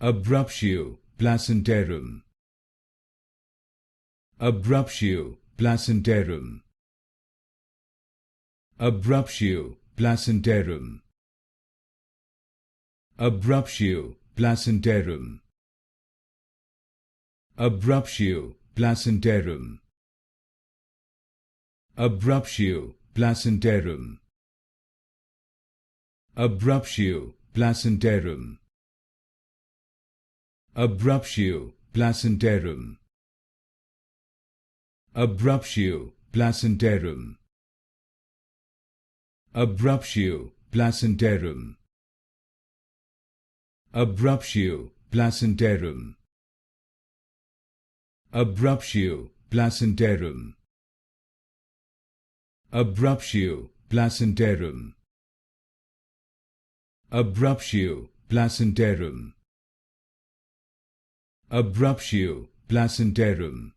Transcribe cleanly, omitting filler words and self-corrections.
Abruptio Placentarum. Abruptio Placentarum. Abruptio Placentarum. Abruptio Placentarum. Abruptio Placentarum. Abruptio Placentarum. Abruptio Placentarum. Abruptio Placentarum. Abruptio Placentarum. Abruptio Placentarum. Abruptio Placentarum. Abruptio Placentarum. Abruptio Placentarum. Abruptio Placentarum. Abruptio Placentarum.